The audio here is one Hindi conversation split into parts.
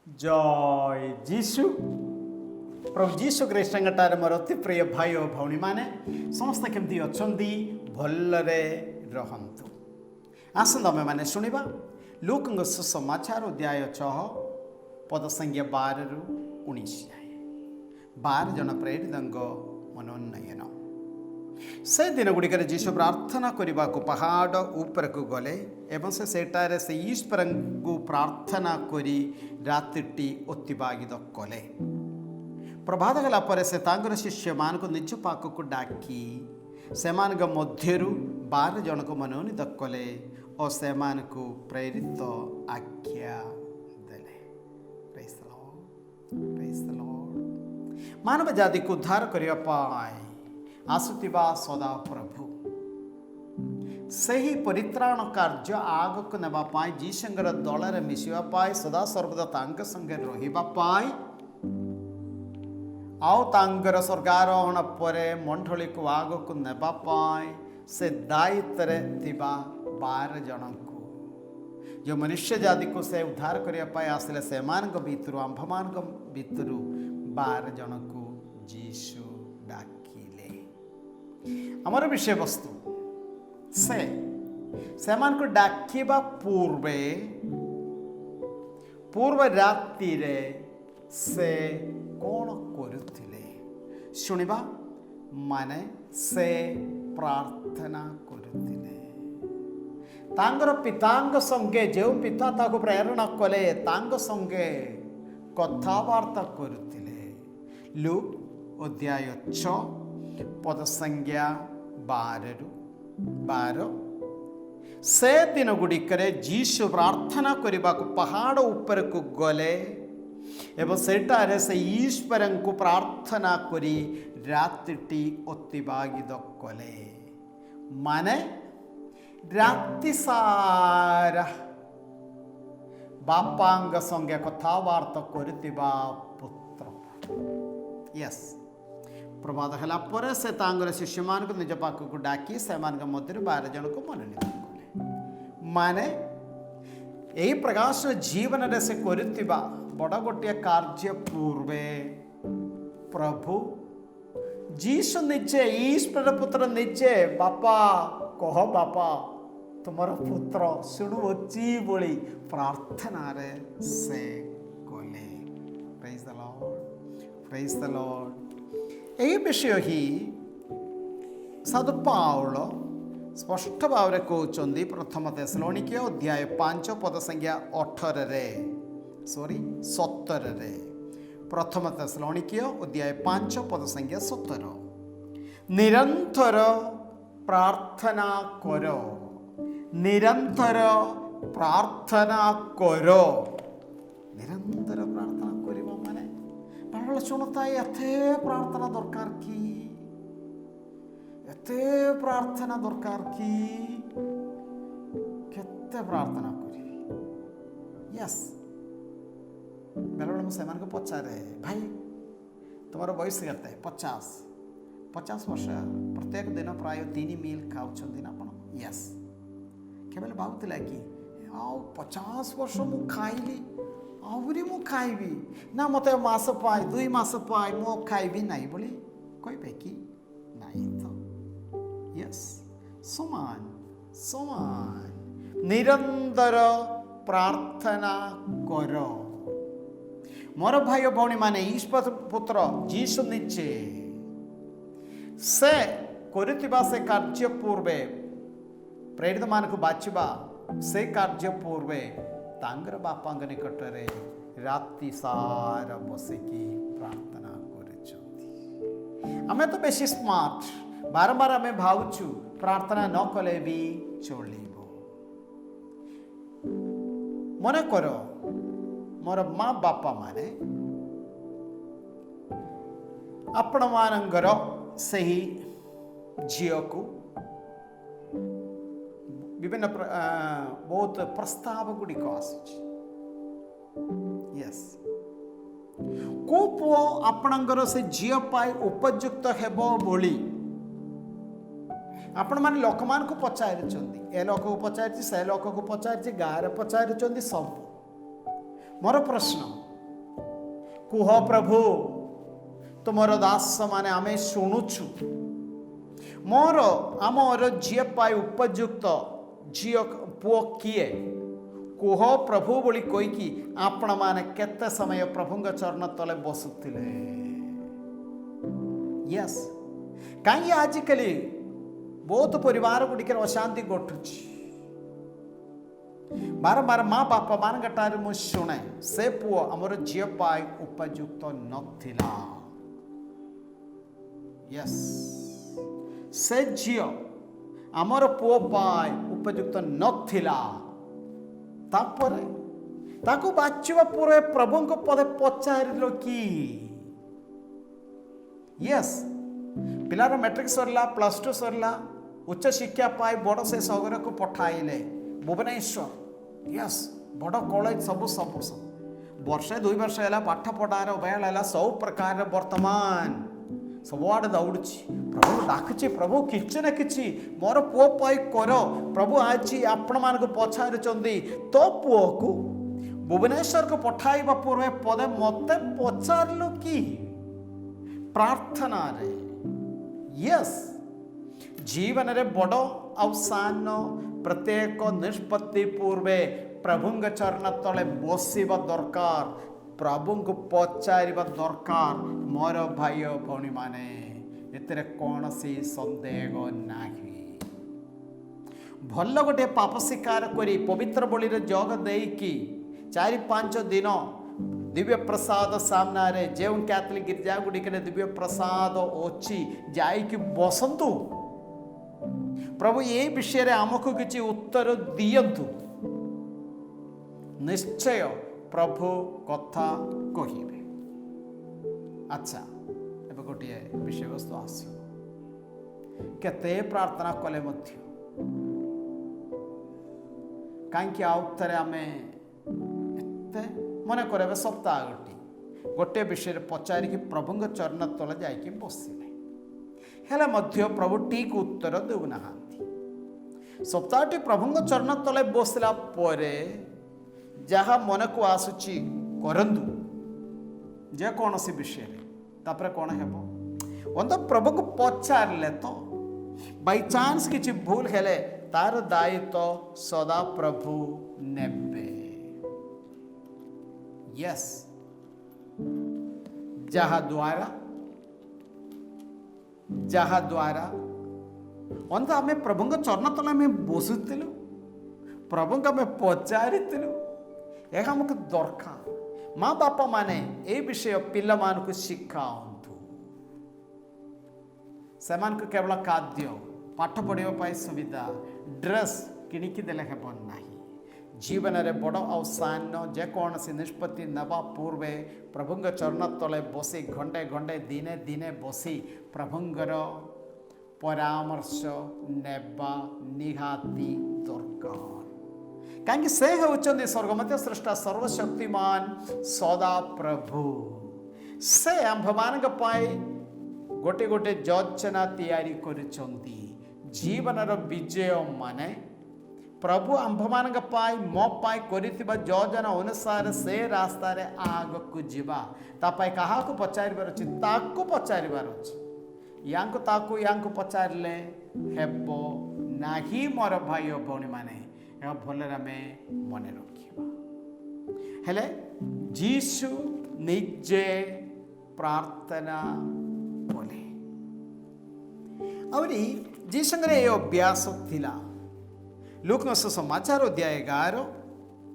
जय जीशु प्रभु जीशु ख्रीष्टटार मोर अति प्रिय भाई और भौणी मैंने समस्त केमती अच्छा भलरे रहंतु। आसंत आमे माने शुणिबा लूक सुसमाचार अध्याय 6 पद संख्या 12 रु 19 जाए। 12 जन प्रेरित मनोन्नयन। से दिन गुड़िक जीशु प्रार्थना करने को पहाड़ ऊपर को गले एवं सेठारे से ईश्वर को प्रार्थना करी राति अतिबाहित कले। प्रभात गला से तांगर शिष्य मान को निज पाक को डाकी से मध्यरु 12 जन को मनोनीत कले और से को प्रेरित आज्ञा देले। Praise the Lord. मानव जाति को उद्धार करने पाए आसुतिबा सदा प्रभु सही परित्राण कार्य आग को नेबा पाई जीशंकर दल मिशिबा पाई सदा सर्वदा तांग संगे रहिबा पाई आउ तांगर स्वर्गारोहण परे मंडली को आग को नेबा पाई से दायित्व रे थिबा 12 जन को जो मनुष्य जाति को से उद्धार करने पाई आसले से मान भितर आंभमान भितर 12 जन को जीशु डाकिले। आमर विषय वस्तु से मान को डाकिबा पूर्व राति रे से कौन करुथिले शुनिबा माने से प्रार्थना करुथिले तांगर पितांग संगे जो पिता ताको प्रेरणा कले तांग संगे कथावार्ता करुथिले। लूक अध्याय 6 पद संज्ञा 12 से दिन गुड़िक जीशु प्रार्थना करने को पहाड़ ऊपर को गले एवं सेठारे से ईश्वर को प्रार्थना करी राति अतिबाहित कले। माने राति सारा बापांग संगे कथावार्ता करथिबा पुत्र। यस प्रभात होला पर से तांगर शिष्य मान को निज पाक को डाकी से मध्य 12 जन को मनोनीत कले। माने यही प्रकाश जीवन रे से करथिबा बड़ गोटे कार्य पूर्वे प्रभु जीशु निजे ईश्वर पुत्र निजे बापा कह बापा तुमर पुत्र शुणुची बोली प्रार्थना रे से कले। Praise the Lord, praise the Lord. यही विषय ही साधु पाउल स्पष्ट भाव में कहते प्रथम थेसलोनिके अध्याय 5 पद संख्या 17 प्रथम थेसलोनिके अध्याय 5 पद संख्या 17 निरंतर प्रार्थना करो, निरंतर प्रार्थना करो। निरंतर प्रार्थना करिबा माने बारबल शुणता एते प्रार्थना दरकार की एते प्रार्थना दरकार की केते प्रार्थना करी। यस बेलबल मुझे को पचारे भाई तुम्हारा बयस केते 50 वर्ष प्रत्येक दिन प्राय 3 मील खाऊँ ना आप। यस केवल भावुला कि आउ 50 वर्ष मु खाइली आहरी मु खाइबी ना मत मास पाए 2 मास पाए मु खाइबी नहीं बोली कहे कि नहीं तो। यस समान समान निरंतर प्रार्थना करो। मोर भाई भौणी माने ईश्वर पुत्र जीशु निचे से करथिबा से कार्य पूर्वे प्रेरित मान को बाछिबा से कार्य पूर्वे तांगर बापांग निकट रे राति सारा बसिकी प्रार्थना कर। आमे तो बेसी स्मार्ट बारंबार आमे भावुछु प्रार्थना न कले भी चलिबो। मने करो मोर माँ बापा माने आपण मानंगर सही झील को विभिन्न बहुत प्रस्ताव गुड़िक आसुची। यस को पुओ आपणकर से झील पाई उपयुक्त हेबो बोली आपण माने लोक मान को पचारि ए लोक को पचारि से लोक को पचारि गाँव पचारि सब। मोर प्रश्न କୁହ ପ୍ରଭୁ, ତୁମର ଦାସମାନେ ଆମେ ଶୁଣୁଛୁ, ଆମର ଝିଅ ପାଇଁ ଉପଯୁକ୍ତ ଝିଅ ପୁଅ କିଏ? କୁହ ପ୍ରଭୁ ବୋଲି କହିକି ଆପଣମାନେ କେତେ ସମୟ ପ୍ରଭୁଙ୍କ ଚରଣ ତଳେ ବସୁଥିଲେ? ୟେସ୍, କାହିଁକି ଆଜିକାଲି ବହୁତ ପରିବାର ଗୁଡ଼ିକରେ ଅଶାନ୍ତି ଘଟୁଛି। ବାରମ୍ବାର ମା ବାପା ମାନଙ୍କ ଠାରୁ ମୁଁ ଶୁଣେ, ସେ ପୁଅ ଆମର ଝିଅ ପାଇଁ ଉପଯୁକ୍ତ ନଥିଲା। ୟେସ୍, ସେ ଝିଅ ଆମର ପୁଅ ପାଇଁ ଉପଯୁକ୍ତ ନଥିଲା। ତାପରେ ତାକୁ ବାଛିବା ପରେ ପ୍ରଭୁଙ୍କ ପଦେ ପଚାରିଲ କି? ୟେସ୍, ପିଲାର ମ୍ୟାଟ୍ରିକ୍ ସରିଲା, +2 ସରିଲା, ଉଚ୍ଚ ଶିକ୍ଷା ପାଇଁ ବଡ଼ ସେ ସହରକୁ ପଠାଇଲେ, ଭୁବନେଶ୍ୱର। ୟେସ୍, ବଡ଼ କଲେଜ, ସବୁ ବର୍ଷେ 2 ବର୍ଷ ହେଲା ପାଠ ପଢ଼ାର ଅବହେଳା ହେଲା। ସବୁ ପ୍ରକାର ବର୍ତ୍ତମାନ ସବୁଆଡ଼େ ଦୌଡ଼ୁଛି, ପ୍ରଭୁ ଡାକୁଛି, ପ୍ରଭୁ କିଛି ନା କିଛି ମୋର ପୁଅ ପାଇଁ କର। ପ୍ରଭୁ ଆଜି ଆପଣମାନଙ୍କୁ ପଚାରୁଛନ୍ତି, ତୋ ପୁଅକୁ ଭୁବନେଶ୍ୱରକୁ ପଠାଇବା ପୂର୍ବେ ପଦେ ମୋତେ ପଚାରିଲୁ କି? ପ୍ରାର୍ଥନାରେ। ୟେସ୍, ଜୀବନରେ ବଡ଼ ଆଉ ସାନ ପ୍ରତ୍ୟେକ ନିଷ୍ପତ୍ତି ପୂର୍ବେ ପ୍ରଭୁଙ୍କ ଚରଣ ତଳେ ବସିବା ଦରକାର, ପ୍ରଭୁଙ୍କୁ ପଚାରିବା ଦରକାର। ମୋର ଭାଇ ଓ ଭଉଣୀମାନେ, ଏଥିରେ କୌଣସି ସନ୍ଦେହ ନାହିଁ। ଭଲ ଗୋଟିଏ ପାପ ସ୍ୱୀକାର କରି ପବିତ୍ର ବଳିରେ ଯୋଗ ଦେଇକି 4-5 ଦିନ ଦିବ୍ୟ ପ୍ରସାଦ ସାମ୍ନାରେ, ଯେଉଁ କ୍ୟାଥୋଲିକ ଗିର୍ଜା ଗୁଡ଼ିକରେ ଦିବ୍ୟ ପ୍ରସାଦ ଅଛି, ଯାଇକି ବସନ୍ତୁ। ପ୍ରଭୁ ଏ ବିଷୟରେ ଆମକୁ କିଛି ଉତ୍ତର ଦିଅନ୍ତୁ। ନିଶ୍ଚୟ ପ୍ରଭୁ କଥା କହିବେ। ଆଚ୍ଛା, ଏବେ ଗୋଟିଏ ବିଷୟବସ୍ତୁ ଆସିବ। କେତେ ପ୍ରାର୍ଥନା କଲେ ମଧ୍ୟ କାହିଁକି ଆଉ ଥରେ ଆମେ ଏତେ ମନେ କରିବେ, ସପ୍ତାହ ଗୋଟିଏ ବିଷୟରେ ପଚାରିକି ପ୍ରଭୁଙ୍କ ଚରଣ ତଳେ ଯାଇକି ବସିଲେ, ହେଲେ ମଧ୍ୟ ପ୍ରଭୁ ଠିକ୍ ଉତ୍ତର ଦେଉନାହାନ୍ତି। ସପ୍ତାହଟି ପ୍ରଭୁଙ୍କ ଚରଣ ତଳେ ବସିଲା ପରେ ଯାହା ମନକୁ ଆସୁଛି କରନ୍ତୁ, ଯେକୌଣସି ବିଷୟରେ। ତାପରେ କ'ଣ ହେବ? ପ୍ରଭୁଙ୍କୁ ପଚାରିଲେ ତ ବାଇଚାନ୍ସ କିଛି ଭୁଲ ହେଲେ ତାର ଦାୟିତ୍ୱ ସଦା ପ୍ରଭୁ ନେବେ। ୟେସ୍, ଯାହାଦ୍ୱାରା ଆମେ ପ୍ରଭୁଙ୍କ ଚରଣ ତଳେ ଆମେ ବସୁଥିଲୁ, ପ୍ରଭୁଙ୍କୁ ଆମେ ପଚାରିଥିଲୁ। ଏହା ଆମକୁ ଦରକାର। ମା ବାପା ମାନେ ଏ ବିଷୟ ପିଲାମାନଙ୍କୁ ଶିଖାନ୍ତୁ। ସେମାନଙ୍କୁ କେବଳ ଖାଦ୍ୟ, ପାଠ ପଢ଼ିବା ପାଇଁ ସୁବିଧା, ଡ୍ରେସ୍ କିଣିକି ଦେଲେ ହେବ ନାହିଁ। ଜୀବନରେ ବଡ଼ ଆଉ ସାନ ଯେକୌଣସି ନିଷ୍ପତ୍ତି ନେବା ପୂର୍ବେ ପ୍ରଭୁଙ୍କ ଚରଣ ତଳେ ବସି ଘଣ୍ଟେ ଦିନେ ବସି ପ୍ରଭୁଙ୍କର ପରାମର୍ଶ ନେବା ନିହାତି ଦରକାର। କାହିଁକି ସେ ହେଉଛନ୍ତି ସ୍ୱର୍ଗମଧ୍ୟ ସ୍ରଷ୍ଟା, ସର୍ବଶକ୍ତିମାନ ସଦା ପ୍ରଭୁ। ସେ ଆମ୍ଭମାନଙ୍କ ପାଇଁ ଗୋଟେ ଯୋଜନା ତିଆରି କରିଛନ୍ତି। ଜୀବନର ବିଜୟ ମାନେ ପ୍ରଭୁ ଆମ୍ଭମାନଙ୍କ ପାଇଁ, ମୋ ପାଇଁ କରିଥିବା ଯୋଜନା ଅନୁସାରେ ସେ ରାସ୍ତାରେ ଆଗକୁ ଯିବା। ତା ପାଇଁ କାହାକୁ ପଚାରିବାର ଅଛି? ତାକୁ ପଚାରିବାର ଅଛି। ୟାଙ୍କୁ ପଚାରିଲେ ହେବ ନାହିଁ। ମୋର ଭାଇ ଓ ଭଉଣୀମାନେ, ଏହା ଭଲରେ ଆମେ ମନେ ରଖିବା। ହେଲେ ଯୀଶୁ ନିଜେ ପ୍ରାର୍ଥନା କଲେ। ଆହୁରି ଯୀଶୁଙ୍କର ଏ ଅଭ୍ୟାସ ଥିଲା। ଲୁକର ସୁସମାଚାର ଅଧ୍ୟାୟ 11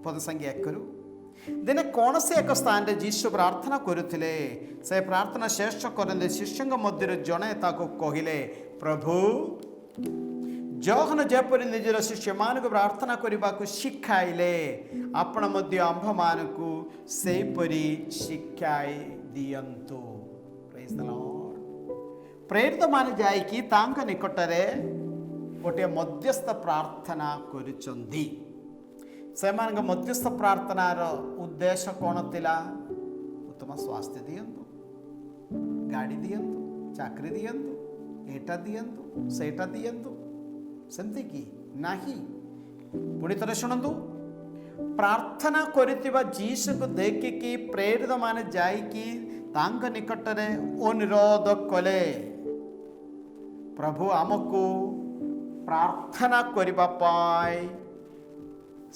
ପଦ ସଂଖ୍ୟା 1 ଦିନେ କୌଣସି ଏକ ସ୍ଥାନରେ ଯୀଶୁ ପ୍ରାର୍ଥନା କରୁଥିଲେ। ସେ ପ୍ରାର୍ଥନା ଶେଷ କରନ୍ତି ଶିଷ୍ୟଙ୍କ ମଧ୍ୟରୁ ଜଣେ ତାକୁ କହିଲେ, ପ୍ରଭୁ, ଯୋହନ ଯେପରି ନିଜର ଶିଷ୍ୟମାନଙ୍କୁ ପ୍ରାର୍ଥନା କରିବାକୁ ଶିଖାଇଲେ, ଆପଣ ମଧ୍ୟ ଆମ୍ଭମାନଙ୍କୁ ସେହିପରି ଶିଖାଇ ଦିଅନ୍ତୁ। ପ୍ରେଜ୍ ଦ ଲର୍ଡ। ପ୍ରେରିତମାନେ ଯାଇକି ତାଙ୍କ ନିକଟରେ ଗୋଟିଏ ମଧ୍ୟସ୍ଥ ପ୍ରାର୍ଥନା କରୁଛନ୍ତି। ସେମାନଙ୍କ ମଧ୍ୟସ୍ଥ ପ୍ରାର୍ଥନାର ଉଦ୍ଦେଶ୍ୟ କ'ଣ ଥିଲା? ଉତ୍ତମ ସ୍ୱାସ୍ଥ୍ୟ ଦିଅନ୍ତୁ, ଗାଡ଼ି ଦିଅନ୍ତୁ, ଚାକିରି ଦିଅନ୍ତୁ, ଏଇଟା ଦିଅନ୍ତୁ, ସେଇଟା ଦିଅନ୍ତୁ। ସେମିତି କି ନାହିଁ। ପୁଣି ଥରେ ଶୁଣନ୍ତୁ, प्रार्थना करितिबा जीसु को देखिकी प्रेरित माने जाइकी तांग निकटरे अनुरोध कले, प्रभु आमको प्रार्थना करिबा पाई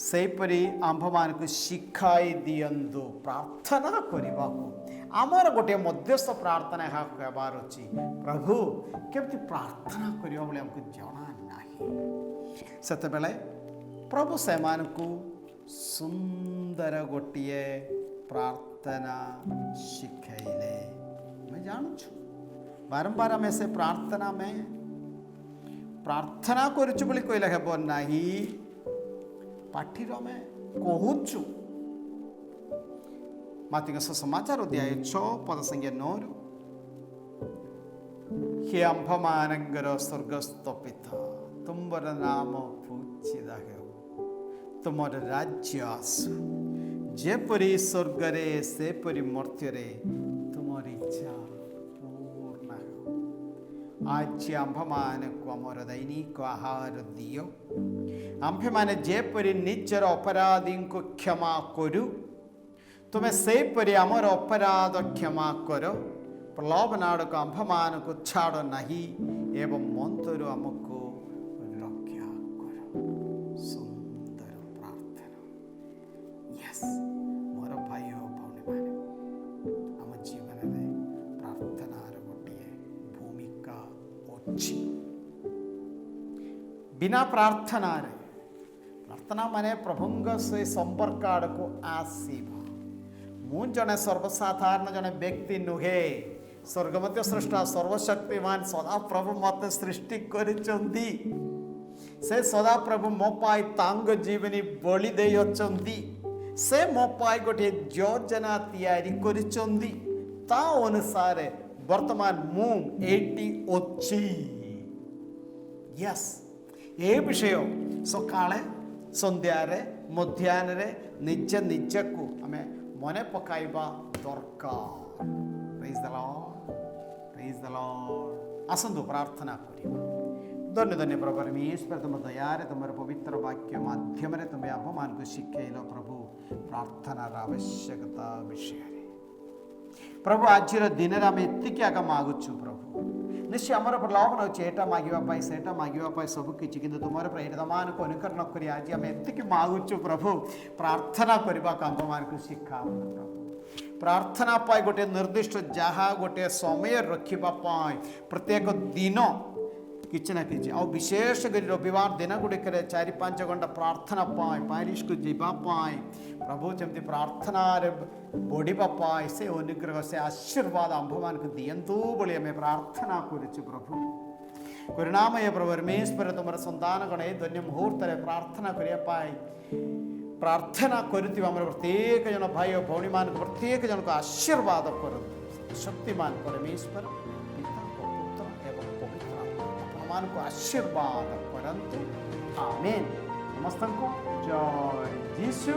सेपरी आंभमान को शिखाई दियंतु। प्रार्थना करिबा को आमर गोटे मध्यस्थ प्रार्थना कहबार अछि, प्रभु केमती प्रार्थना करिबा बोले हमको जଣା नाही। सेते बेले प्रभु सेमान को सुंदर गोटिए प्रार्थना शिखाइले। मैं जानू छु बारंबार हमें से प्रार्थना में प्रार्थना करूछु बोली कहले हेबो नाही, पाठीर में कहूछु। मातिक समाचार अध्याय 6 पद संख्या 9 हे आंभमानंगर स्वर्गस्थ पिता तुम्बर नाम पूजिता हेउ, तुमर राज्य आसु जेपरी स्वर्गरे सेपरी मर्त्यरे तुमर इच्छा पूर्ण हेउ। आज आंभमान को आमर दैनिक आहार दियो। आंभे माने जेपरी निजर अपराधी को क्षमा करू, तुम्हें सेपरी आमर अपराध क्षमा करो। प्रलोभन आड़क आंभमान को छाड़ नहीं एवं मंतरु आमको रक्षा करो। सुंदर प्रार्थना। यस मोर भाई और भौणी माने आम जीवन में प्रार्थनार गोटे भूमिका अच्छी। बिना प्रार्थना रे प्रार्थना माने प्रभुंग से संपर्क आड़को आसीबा। मु जने सर्वसाधारण जने व्यक्ति नुहे, स्वर्गमध्य सृष्टा सर्वशक्तिमान सदा प्रभु मत सृष्टि करिचंदी। से सदा प्रभु मो पाई तांग जीवनी बलि देई अचंदी। से मो पाई गोटे योजना तैयारी करिचंदी। ता अनुसार वर्तमान मु एटी अछि। यस ए विषय सकाळे संध्यारे मध्याह्न निज निज को हमें मने पकाइबा दरकार। Praise the Lord, praise the Lord. आसंतु प्रार्थना करिबा। धन्य धन्य प्रभु परमेश्वर तुम दयारे तुम पवित्र वाक्य माध्यम रे तुम आंभमान को शिखैल प्रभु प्रार्थनार आवश्यकता विषय। प्रभु आज दिन आम एतिक आग मागुचु प्रभु निश्चय आमर प्रलोभन अच्छे एटा मागिबा सेटा मागिबा सबकि किंतु तुम प्रेरितमान को अनुकरण करी आज आम एतिक मागुचु प्रभु प्रार्थना करने आंभमान को शिखा प्रभु। प्रार्थना पाई गोटे निर्दिष्ट जहाँ गोटे समय रखापी प्रत्येक दिन किसी ना कि विशेष कर रविवार दिन गुड़िक 4-5 घंटा प्रार्थना पाए पारिश को जावाई प्रभु जमी प्रार्थना बढ़ापी से अनुग्रह से आशीर्वाद आंभमान को दियंतु बोली आम प्रार्थना करुचु प्रभु। करुणामय प्रभु परमेश्वर तुम संतान गण धन्य मुहूर्त प्रार्थना करने प्रार्थना करुवा प्रत्येक जन भाई और भौणी मान प्रत्येक जन को आशीर्वाद करते शक्तिमान परमेश्वर को आशीर्वाद करंतु। आमेन। समस्त को जय यीशु।